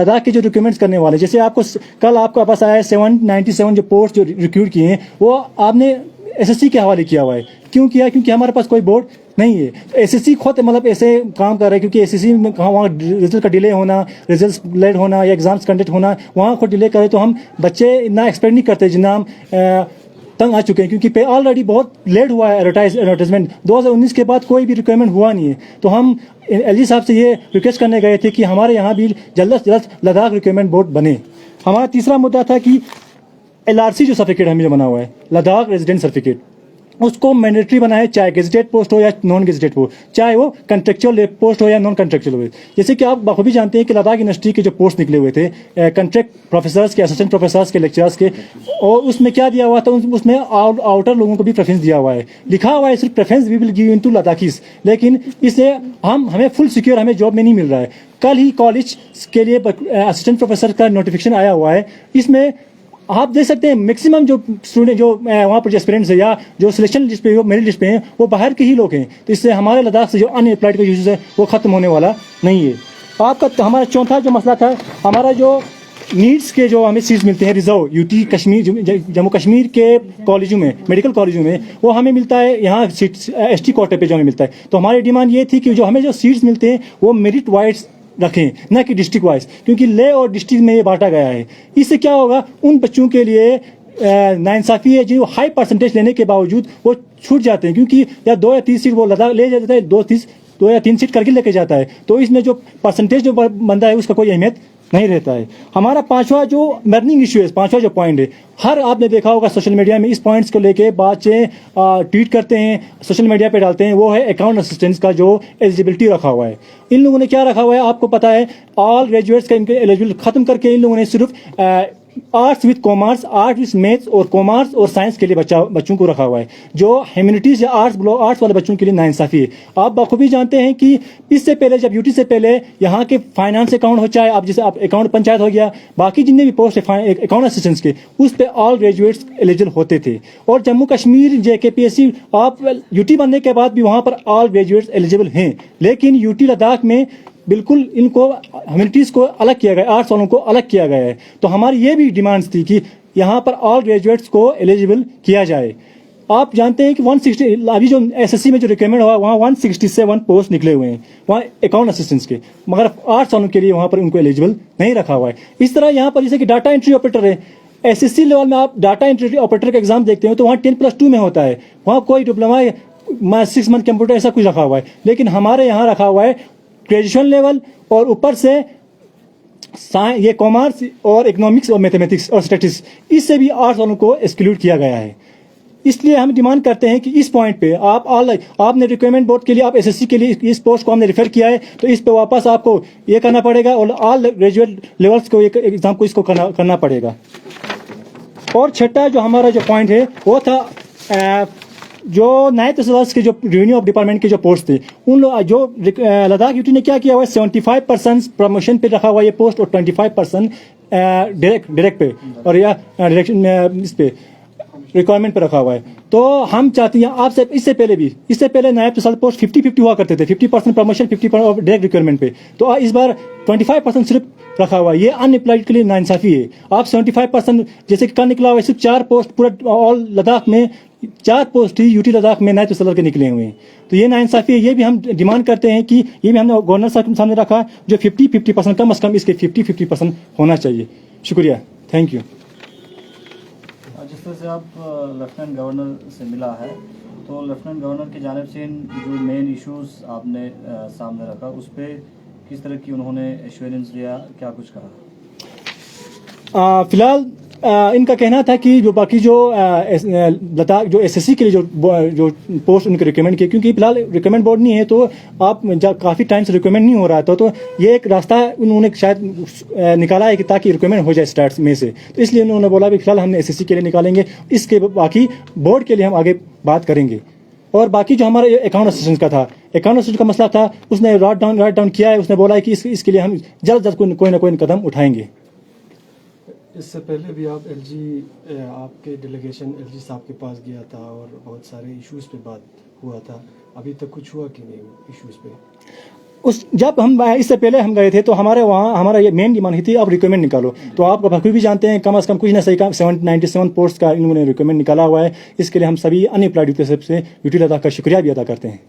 लद्दाख के जो रिक्रूटमेंट्स करने वाले, जैसे आपको कल आपका पास आया है 797 जो पोस्ट जो रिक्रूट किए हैं वो आपने एसएससी के हवाले किया हुआ है। क्यों किया? क्योंकि हमारे पास कोई बोर्ड नहीं है। एसएससी खुद मतलब ऐसे काम कर रहा है, क्योंकि एसएससी में वहाँ रिजल्ट का डिले होना, रिजल्ट लेट होना या एग्जाम्स कंडक्ट होना, वहाँ खुद डिले करे तो हम बच्चे इतना एक्सपेक्ट नहीं करते जितना हम तंग आ चुके हैं, क्योंकि ऑलरेडी बहुत लेट हुआ है एडवर्टाइजमेंट। 2019 के बाद कोई भी रिक्वायरमेंट हुआ नहीं है। तो हम एलजी साहब से ये रिक्वेस्ट करने गए थे कि हमारे यहाँ भी जल्द से जल्द लद्दाख रिक्वायरमेंट बोर्ड बने। हमारा तीसरा मुद्दा था कि एलआरसी जो सर्टिफिकेट हमें जो बना हुआ है, लद्दाख रेजिडेंट सर्टिफिकेट, उसको मैंडेटरी बनाए, चाहे गेजेटेड पोस्ट हो या नॉन गेजेटेड पोस्ट, चाहे वो कंट्रेक्चुअल पोस्ट हो या नॉन कंट्रेक्चुअल हो। जैसे कि आप बखूबी जानते हैं कि लद्दाख यूनिवर्सिटी के जो पोस्ट निकले हुए थे कंट्रैक्ट प्रोफेसर्स के, असिस्टेंट प्रोफेसर्स के, लेक्चरर्स के, और उसमें क्या दिया हुआ था, उसमें आउटर लोगों को भी प्रेफरेंस दिया हुआ है। लिखा हुआ है सिर्फ preference we will give to Ladakhis, लेकिन इससे हमें फुल सिक्योर हमें जॉब में नहीं मिल रहा है। कल ही कॉलेज के लिए असिस्टेंट प्रोफेसर का नोटिफिकेशन आया हुआ है, इसमें आप देख सकते हैं मैक्सिमम जो स्टूडेंट जो वहाँ पर जो एस्पिरेंट्स है या जो सिलेक्शन लिस्ट पे मेरिट लिस्ट पे हैं वो बाहर के ही लोग हैं। तो इससे हमारे लद्दाख से जो अनएम्प्लॉयड का यूज है वो खत्म होने वाला नहीं है। आपका हमारा चौथा जो मसला था, हमारा जो नीड्स के जो हमें सीट्स मिलते हैं रिजर्व यूटी कश्मीर जम्मू कश्मीर के कॉलेजों में, मेडिकल कॉलेजों में, वो हमें मिलता है यहाँ एसटी कोटे पे जो हमें मिलता है। तो हमारी डिमांड ये थी कि जो हमें जो सीट्स मिलते हैं वो मेरिट वाइज रखें, न कि डिस्ट्रिक्ट वाइज, क्योंकि ले और डिस्ट्रिक्ट में ये बांटा गया है। इससे क्या होगा, उन बच्चों के लिए नाइंसाफी है जो हाई परसेंटेज लेने के बावजूद वो छूट जाते हैं, क्योंकि या 2 या 3 सीट वो लद्दाख ले जाता है, 2 या 3 सीट करके लेके जाता है। तो इसमें जो परसेंटेज जो बनता है उसका कोई अहमियत नहीं रहता है। हमारा पांचवा जो बर्निंग इशू है, पांचवा जो पॉइंट है, हर आपने देखा होगा सोशल मीडिया में इस पॉइंट्स को लेके बच्चे ट्वीट करते हैं, सोशल मीडिया पे डालते हैं, वो है अकाउंट असिस्टेंस का जो एलिजिबिलिटी रखा हुआ है। इन लोगों ने क्या रखा हुआ है आपको पता है, ऑल ग्रेजुएट्स का इनके एलिजिबिलिटी खत्म करके इन लोगों ने सिर्फ arts with commerce, arts with maths और कॉमर्स और साइंस के लिए बच्चों को रखा हुआ है, जो ह्यूमैनिटीज या आर्ट्स वाले बच्चों के लिए नाइंसाफी है। आप बखूबी जानते हैं कि इससे पहले जब यूटी से पहले यहाँ के फाइनेंस अकाउंट हो, चाहे आप जैसे आप अकाउंट पंचायत हो गया, बाकी जितने भी पोस्ट है अकाउंट असिस्टेंट्स के, उस पर ऑल ग्रेजुएट्स एलिजिबल होते थे। और जम्मू कश्मीर जेकेपीएससी आप यूटी बनने के बाद भी वहाँ पर ऑल ग्रेजुएट्स एलिजिबल हैं, लेकिन यूटी लद्दाख में बिल्कुल इनको ह्यूमैनिटीज को अलग किया गया, आर्ट्स वालों को अलग किया गया है। तो हमारी ये भी डिमांड्स थी कि यहाँ पर ऑल ग्रेजुएट्स को एलिजिबल किया जाए। आप जानते हैं कि 160 अभी जो एसएससी में जो रिक्वायरमेंट हुआ वहाँ 167 पोस्ट निकले हुए हैं वहाँ अकाउंट असिस्टेंट्स के, मगर आर्ट्स वालों के लिए वहाँ पर उनको एलिजिबल नहीं रखा हुआ है। इस तरह यहाँ पर जैसे कि डाटा एंट्री ऑपरेटर है, एसएससी लेवल में आप डाटा एंट्री ऑपरेटर का एग्जाम देखते हैं तो वहाँ 10+2 में होता है, वहाँ कोई डिप्लोमा 6 मंथ कंप्यूटर ऐसा कुछ रखा हुआ है। लेकिन हमारे यहाँ रखा हुआ है ग्रेजुएशन लेवल और ऊपर से ये कॉमर्स और इकोनॉमिक्स और मैथमेटिक्स और स्टैटिस्टिक्स, इससे भी आर्ट्स वालों को एक्सक्लूड किया गया है। इसलिए हम डिमांड करते हैं कि इस पॉइंट पे आपने रिक्वायरमेंट बोर्ड के लिए आप एसएससी के लिए इस पोस्ट को हमने रेफर किया है, तो इस पे वापस आपको ये करना पड़ेगा और ऑल ग्रेजुएट लेवल्स को एग्जाम को इसको करना पड़ेगा। और छठा जो हमारा जो पॉइंट है वो था जो नायब तहसीलदार के जो रेवेन्यू ऑफ डिपार्टमेंट के जो पोस्ट थे, उन जो लद्दाख यूटी ने क्या किया हुआ है, 75% प्रमोशन पे रखा हुआ ये पोस्ट और 25% डायरेक्ट पे और या डायरेक्शन इस पे रिक्वायरमेंट पे रखा हुआ है। तो हम चाहते हैं आपसे इससे पहले नायब तहसीलदार पोस्ट 50-50 हुआ करते थे, 50% प्रमोशन 50% डायरेक्ट रिक्वायरमेंट पे, तो इस बार 25% सिर्फ रखा हुआ है। ये अनएम्प्लॉयड के लिए नाइंसाफी है। आप 75% जैसे कि कल निकला हुआ है सिर्फ 4 पोस्ट पूरा ऑल लद्दाख में 4 पोस्ट ही यूटी लद्दाख में नायब तहसीलदार के निकले हुए हैं, तो ये नाइंसाफी है। ये भी हम डिमांड करते हैं कि ये भी हमने गवर्नर साहब के सामने रखा, जो 50-50% कम से कम इसके 50-50% होना चाहिए। शुक्रिया, थैंक यू। जिस तरह से आप लेफ्टिनेंट गवर्नर से मिला है, तो लेफ्टिनेंट गवर्नर की जानिब से जो मेन इश्यूज आपने सामने रखा उस पर किस तरह की उन्होंने एश्योरेंस दिया, क्या कुछ कहा? फिलहाल इनका कहना था कि जो बाकी जो लद्दाख जो एसएससी के लिए जो पोस्ट उनके रिकमेंड किए, क्योंकि फिलहाल रिकमेंड बोर्ड नहीं है तो आप काफ़ी टाइम से रिकमेंड नहीं हो रहा था, तो ये एक रास्ता उन्होंने शायद निकाला है कि ताकि रिकमेंड हो जाए स्टार्ट में से, तो इसलिए उन्होंने बोला भी फिलहाल हमने एसएससी के लिए निकालेंगे, इसके बाकी बोर्ड के लिए हम आगे बात करेंगे। और बाकी जो हमारा अकाउंट असिस्टेंट का था, अकाउंट असिस्टेंट का मसला था, उसने राइट डाउन किया है, उसने बोला है कि इसके लिए हम जल्द कोई ना कोई कदम उठाएंगे। इससे पहले भी आप आपके डेलीगेशन एलजी साहब के पास गया था और बहुत सारे इश्यूज़ पे बात हुआ था, अभी तक कुछ हुआ कि नहीं इश्यूज़ पे? उस जब हम इससे पहले हम गए थे तो हमारे वहाँ हमारा ये मेन डिमांड ही थी, आप रिकमेंड निकालो। तो आप बखूबी भी जानते हैं कम से कम कुछ ना सही काम 797 पोस्ट का इन्होंने रिकमेंड निकाला हुआ है। इसके लिए हम सभी अनएम्प्लॉयड यूथ की तरफ से यूटी लद्दाख का शुक्रिया भी अदा करते हैं।